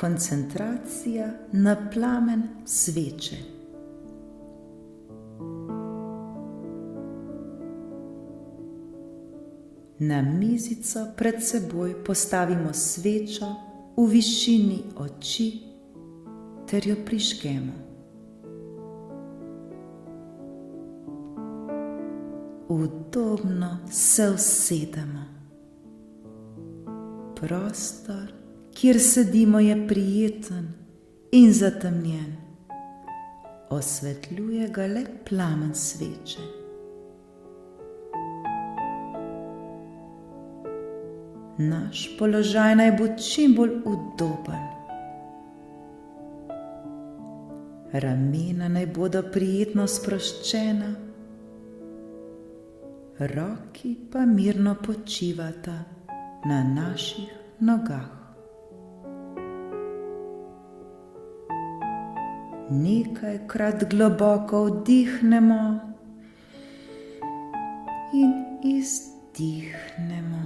koncentracija na plamen sveče. Na mizico pred seboj postavimo svečo v višini oči ter jo prižgemo. Udobno se usedemo. Prostor, kjer sedimo, je prijeten in zatemnjen. Osvetljuje ga le plamen sveče. Naš položaj naj bo čim bolj udoben. Ramena naj bodo prijetno sproščena, roki pa mirno počivata na naših nogah. Nekajkrat globoko vdihnemo in izdihnemo.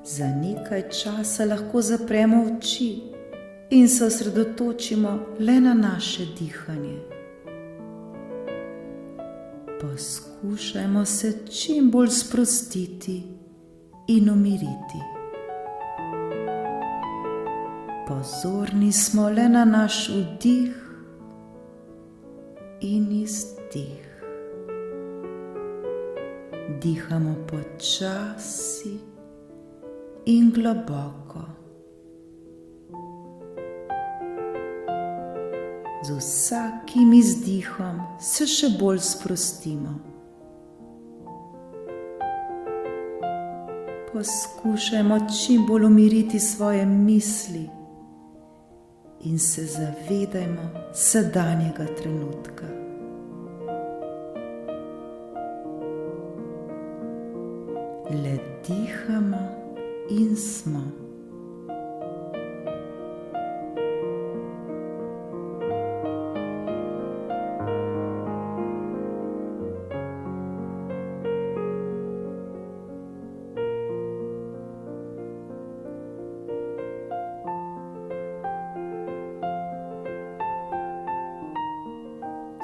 Za nekaj časa lahko zapremo oči in se osredotočimo le na naše dihanje. Poskušajmo se čim bolj sprostiti in umiriti. Pozorni smo le na naš vdih in izdih. Dihamo počasi in globoko. Z vsakim izdihom se še bolj sprostimo. Poskušajmo čim bolj umiriti svoje misli in se zavedajmo sedanjega trenutka. Le dihamo in smo.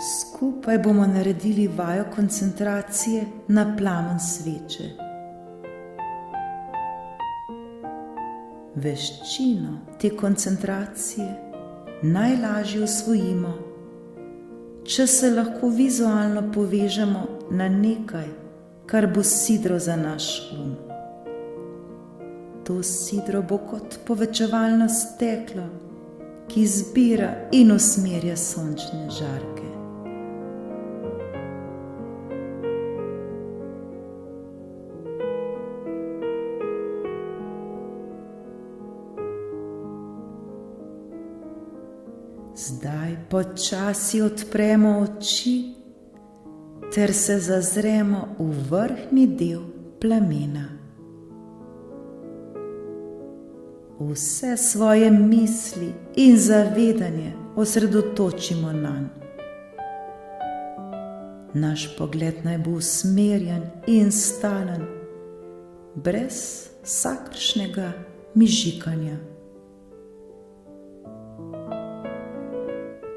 Skupaj bomo naredili vajo koncentracije na plamen sveče. Veščino te koncentracije najlažje usvojimo, če se lahko vizualno povežemo na nekaj, kar bo sidro za naš um. To sidro bo kot povečevalno steklo, ki zbira in usmerja sončne žarke. Zdaj počasi odpremo oči ter se zazremo v vrhnji del plamena. Vse svoje misli in zavedanje osredotočimo nanj. Naš pogled naj bo usmerjen in stalen, brez vsakršnega mižikanja.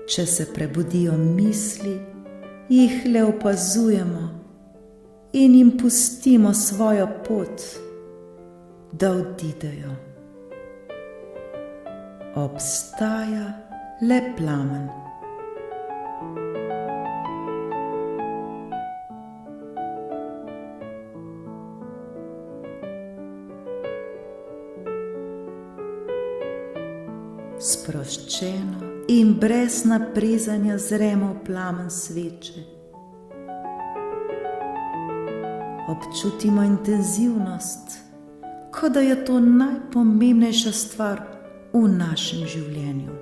Če se prebudijo misli, jih le opazujemo in jim pustimo svojo pot, da odidejo. Obstaja le plamen. Sproščeno in brez naprezanja zremo v plamen sveče. Občutimo intenzivnost, kot da je to najpomembnejša stvar v našem življenju.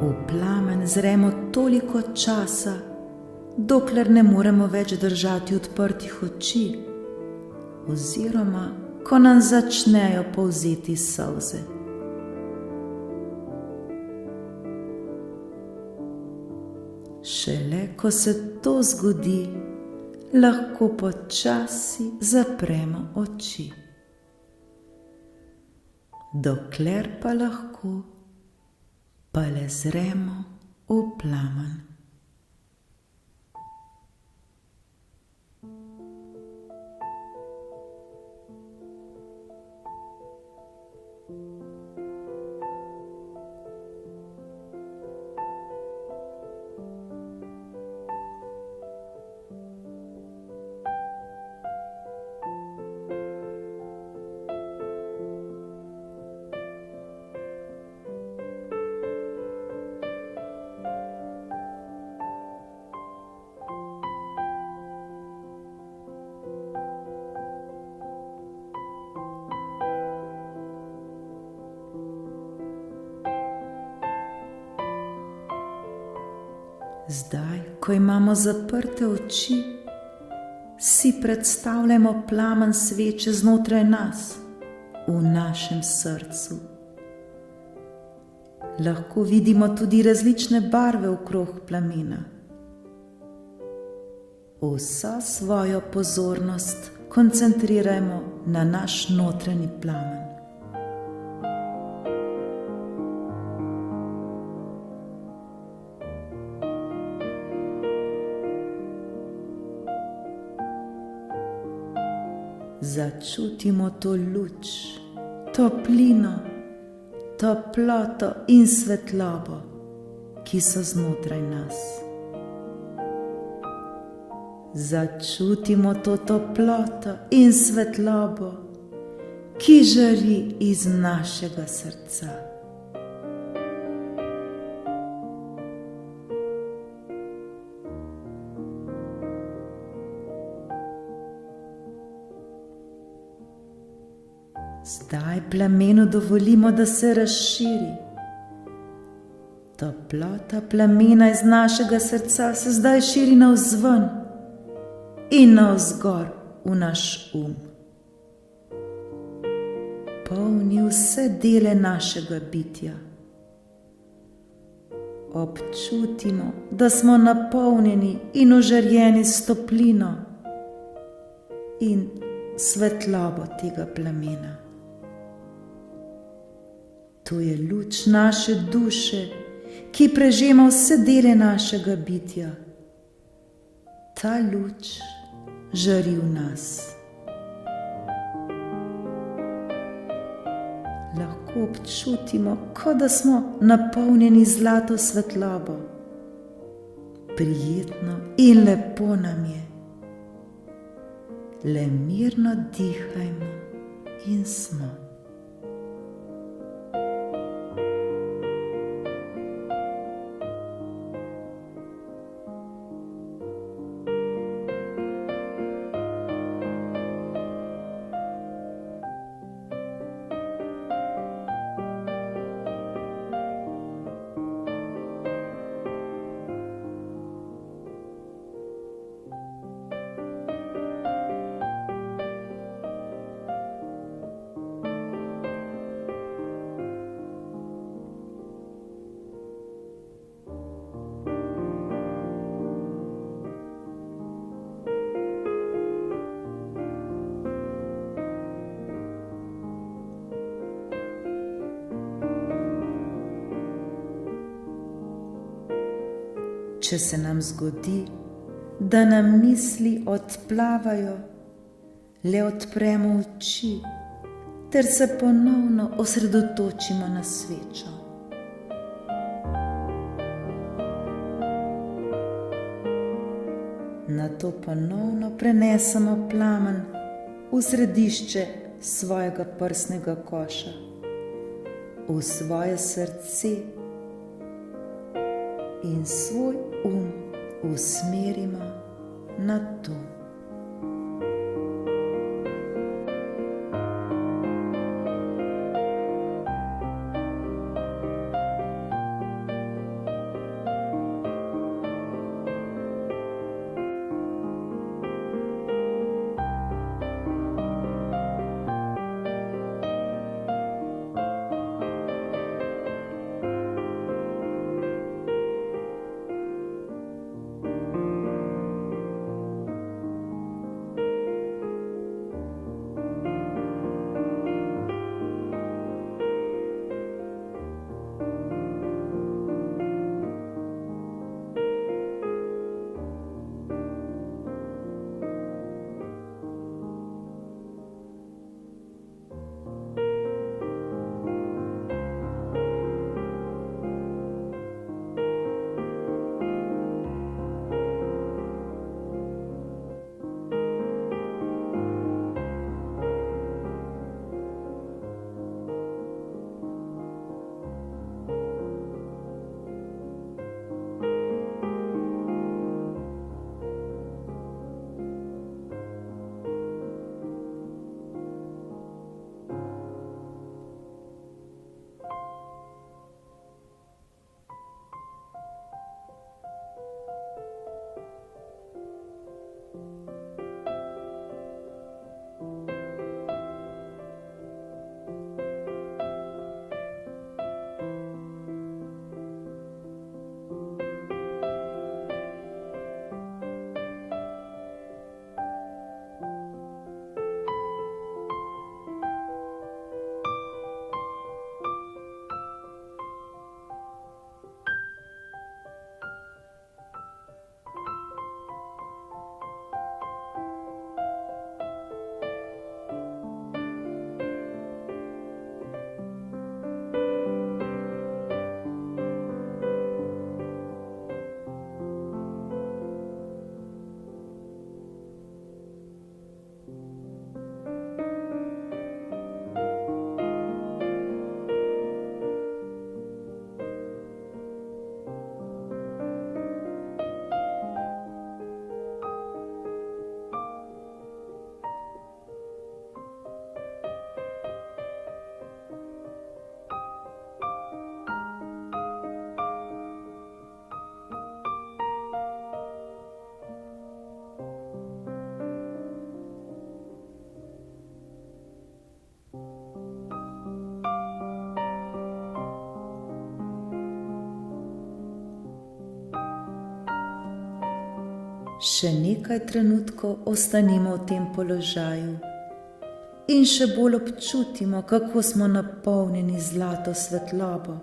V plamen zremo toliko časa, dokler ne moremo več držati odprtih oči, oziroma ko nam začnejo polzeti solze. Šele ko se to zgodi, lahko počasi zapremo oči. Dokler pa lahko, pa le zremo v plamen. Zdaj, ko imamo zaprte oči, si predstavljamo plamen sveče znotraj nas, v našem srcu. Lahko vidimo tudi različne barve okrog plamena. Vso svojo pozornost koncentrirajmo na naš notranji plamen. Začutimo to luč, toplino, toploto in svetlobo, ki so znotraj nas. Začutimo to toploto in svetlobo, ki žari iz našega srca. Zdaj plamenu dovolimo, da se razširi. Toplota plamena iz našega srca se zdaj širi navzven in navzgor v naš polni vse dele našega bitja. Občutimo, da smo napolnjeni in ožarjeni s toplino in svetlobo tega plamena. To je luč naše duše, ki prežema vse dele našega bitja. Ta luč žari v nas. Lahko občutimo, kot da smo napolnjeni zlato svetlobo. Prijetno in lepo nam je. Le mirno dihajmo in smo. Če se nam zgodi, da nam misli odplavajo, le odpremo oči ter se ponovno osredotočimo na svečo. Nato ponovno prenesemo plamen v središče svojega prsnega koša, v svoje srce in svoj usmerimo na to. Še nekaj trenutkov ostanimo v tem položaju in še bolj občutimo, kako smo napolnjeni z zlato svetlobo,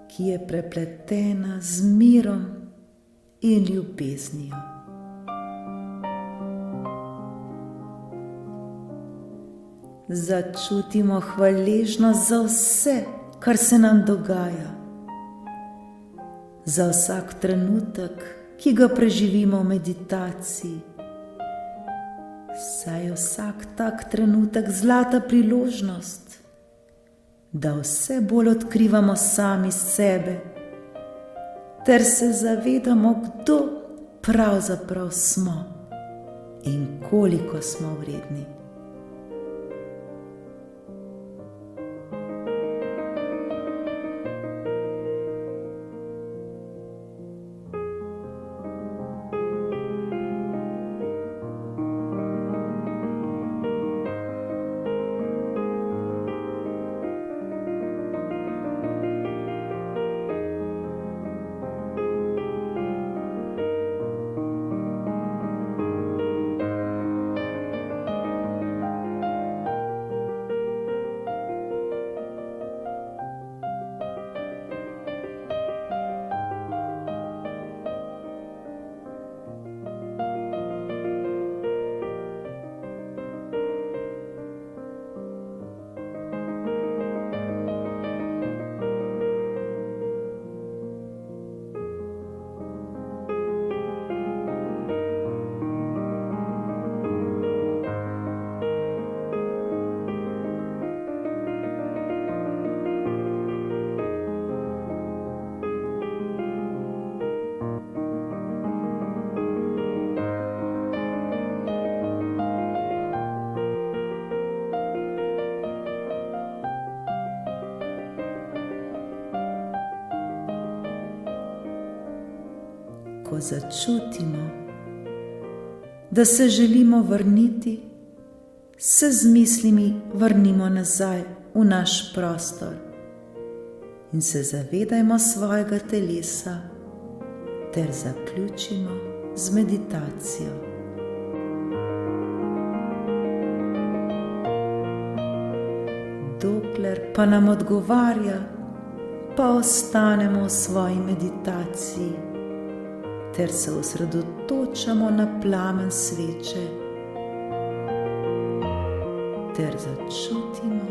ki je prepletena z mirom in ljubeznijo. Začutimo hvaležnost za vse, kar se nam dogaja, za vsak trenutek, ki ga preživimo v meditaciji. Saj je vsak tak trenutek zlata priložnost, da vse bolj odkrivamo sami sebe, ter se zavedamo, kdo pravzaprav smo in koliko smo vredni. Ko začutimo, da se želimo vrniti, se z mislimi vrnimo nazaj v naš prostor in se zavedajmo svojega telesa ter zaključimo z meditacijo. Dokler pa nam odgovarja, pa ostanemo v svoji meditaciji ter se osredotočamo na plamen sveče ter začutimo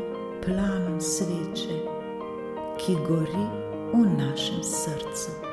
plamen sveče, ki gori v našem srcu.